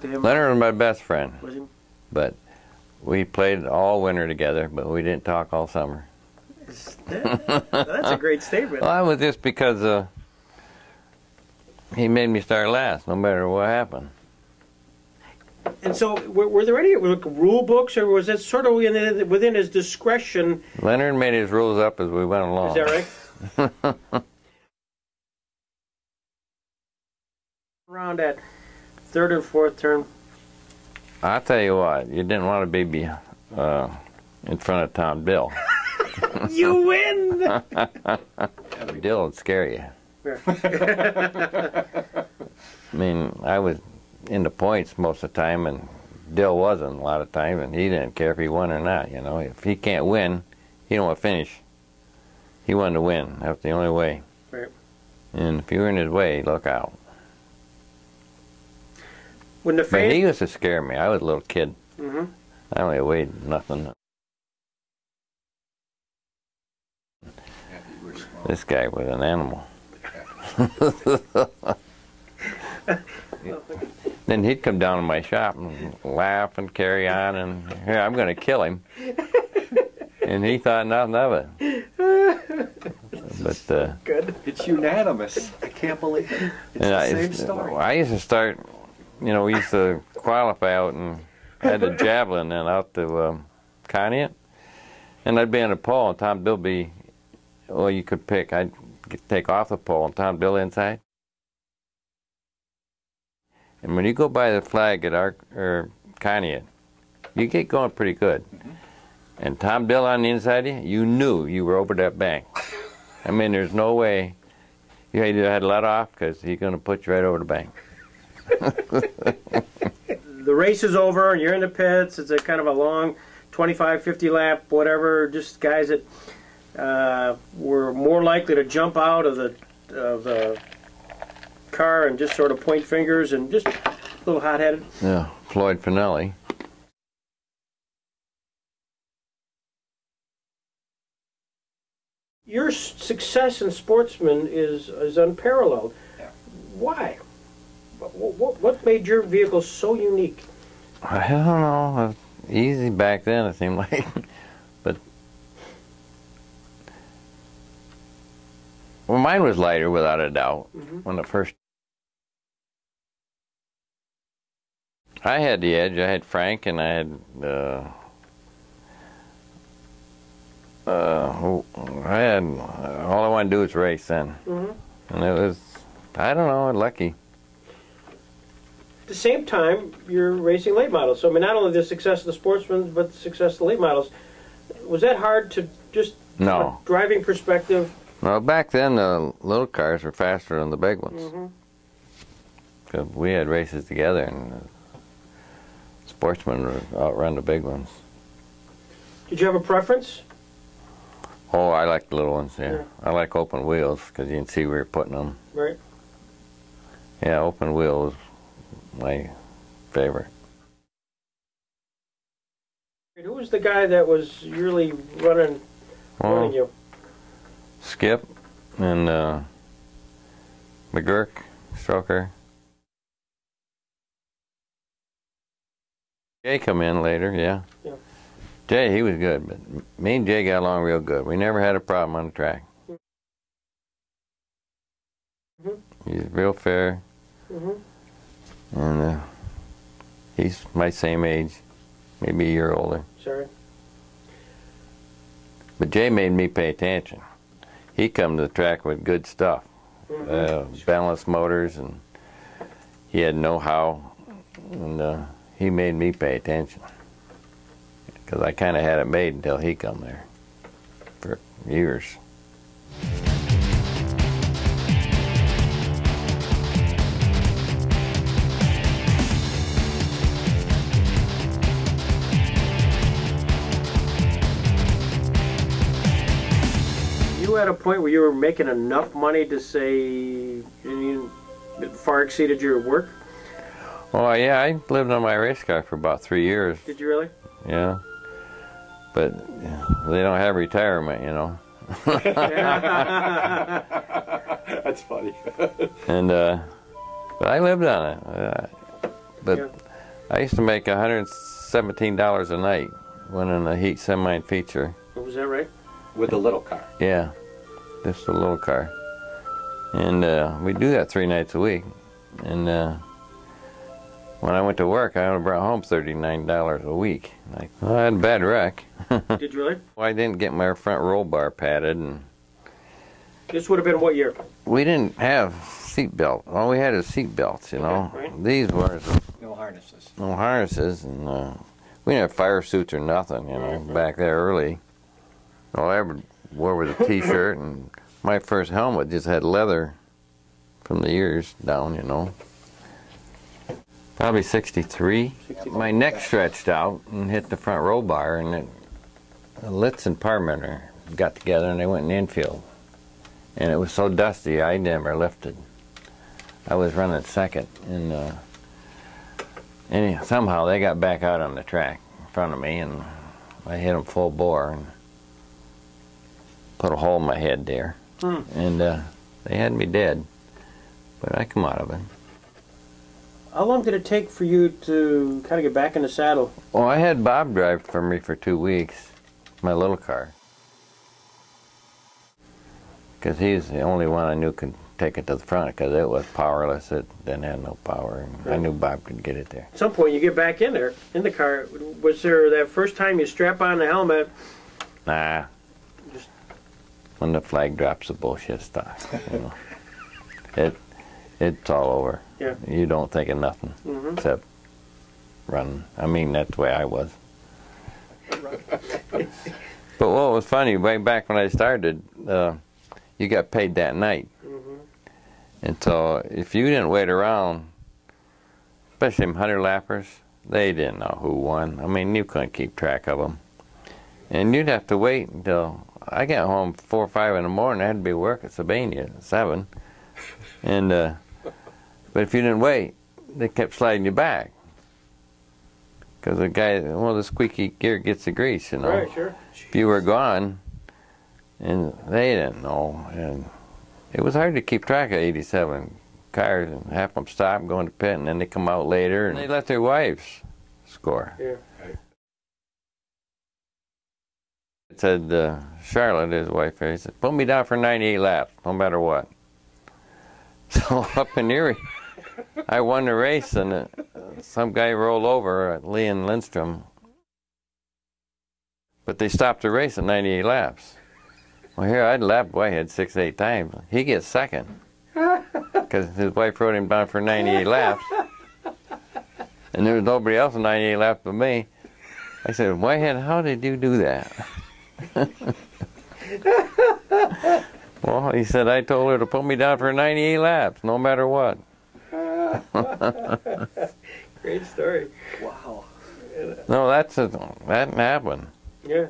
Leonard was my best friend. Was he? But we played all winter together, but we didn't talk all summer. That's a great statement. Well, that was just because he made me start last, no matter what happened. And so, were there any rule books, or was it sort of within his discretion? Leonard made his rules up as we went along. Is that right? Around that third and fourth turn. I'll tell you what, you didn't want to be in front of Tom Dill. You win! Dill would scare you. Yeah. I mean, I was in the points most of the time, and Dill wasn't a lot of time, and he didn't care if he won or not. You know, if he can't win, he don't want to finish. He wanted to win. That's the only way. Right. And if you were in his way, look out. When the But he used to scare me. I was a little kid. Mm-hmm. I only weighed nothing. This guy was an animal. Then he'd come down to my shop and laugh and carry on, and here, I'm going to kill him. And he thought nothing of it. But good. It's unanimous. I can't believe it. It's the same story. I used to start, you know, we used to qualify out and had the javelin then out to Conneaut. And I'd be on the pole, and Tom Bill be, well, you could pick. I'd take off the pole, and Tom Bill inside. And when you go by the flag at Conneaut, you get going pretty good. Mm-hmm. And Tom Bill on the inside of you, you knew you were over that bank. I mean, there's no way you had to let off, because he's going to put you right over the bank. The race is over, and you're in the pits. It's a kind of a long 25, 50 lap, whatever, just guys that were more likely to jump out of the car and just sort of point fingers and just a little hot-headed. Yeah, Floyd Finelli. Your success in sportsman is unparalleled. Yeah. Why? What made your vehicle so unique? I don't know. It was easy back then, it seemed like. But well, mine was lighter without a doubt. Mm-hmm. When it first, I had the edge. I had Frank, and I had all I wanted to do was race then. Mm-hmm. And it was, I don't know, lucky. At the same time, you're racing late models. So, I mean, not only the success of the sportsmen, but the success of the late models. Was that hard to just, no, from a driving perspective? No, back then the little cars were faster than the big ones. Mm-hmm. 'Cause we had races together, and the sportsmen would outrun the big ones. Did you have a preference? Oh, I like the little ones, yeah. I like open wheels, because you can see where you're putting them. Right. Yeah, open wheel was my favorite. Who was the guy that was really running you? Skip and McGurk, Stroker. Jay come in later, yeah. Jay, he was good, but me and Jay got along real good. We never had a problem on the track. Mm-hmm. He's real fair. Mm-hmm. And he's my same age, maybe a year older. Sorry. But Jay made me pay attention. He come to the track with good stuff. Mm-hmm. Balanced motors, and he had know-how, and he made me pay attention. Because I kind of had it made until he come there for years. You at a point where you were making enough money to say you far exceeded your work? Oh yeah, I lived on my race car for about 3 years. Did you really? Yeah. But they don't have retirement, you know. That's funny. And but I lived on it. But I used to make $117 a night winning a heat semi feature. Was that right? With the little car. Yeah, just a little car. And we do that 3 nights a week. And when I went to work, I only brought home $39 a week. I had a bad wreck. Did you really? Well, I didn't get my front roll bar padded, and This would have been what year? we didn't have seat belt. All we had is seat belts, you know. Okay, right. These were No harnesses. no harnesses, and we didn't have fire suits or nothing, you know, back there early. All I ever wore was a T-shirt, and my first helmet just had leather from the ears down, you know. Probably 63. My neck stretched out and hit the front roll bar, and Litz and Parmenter got together and they went in the infield. And it was so dusty, I never lifted. I was running second, and somehow they got back out on the track in front of me, and I hit them full bore and put a hole in my head there. And they had me dead, but I come out of it. How long did it take for you to kind of get back in the saddle? Well, I had Bob drive for me for 2 weeks, my little car. Because he's the only one I knew could take it to the front, because it was powerless. It didn't have no power. And I knew Bob could get it there. At some point, you get back in there, in the car. Was there that first time you strap on the helmet? Nah. When the flag drops, the bullshit stops. You know. It's all over. Yeah. You don't think of nothing except running. I mean, that's the way I was. But what was funny, way back when I started, you got paid that night. And so if you didn't wait around, especially them 100-lappers, they didn't know who won. I mean, you couldn't keep track of them. And you'd have to wait until I got home 4 or 5 in the morning. I had to be work at Sabania at 7. And but if you didn't wait, they kept sliding you back. Because the guy, well, the squeaky gear gets the grease, you know. Right, sure. If you were gone, and they didn't know. And it was hard to keep track of 87 cars, and half of them stop, go into pit, and then they come out later, and they let their wives score. Yeah. It said, Charlotte, his wife, he said, put me down for 98 laps, no matter what. So up in Erie, I won the race, and some guy rolled over, Leon Lindstrom, but they stopped the race at 98 laps. Well, here I'd lapped way ahead 6, 8 times. He gets second because his wife rode him down for 98 laps, and there was nobody else in 98 laps but me. I said, Whitehead, how did you do that? Well, he said, I told her to put me down for 98 laps, no matter what. Great story. Wow. No, that happened. Yeah.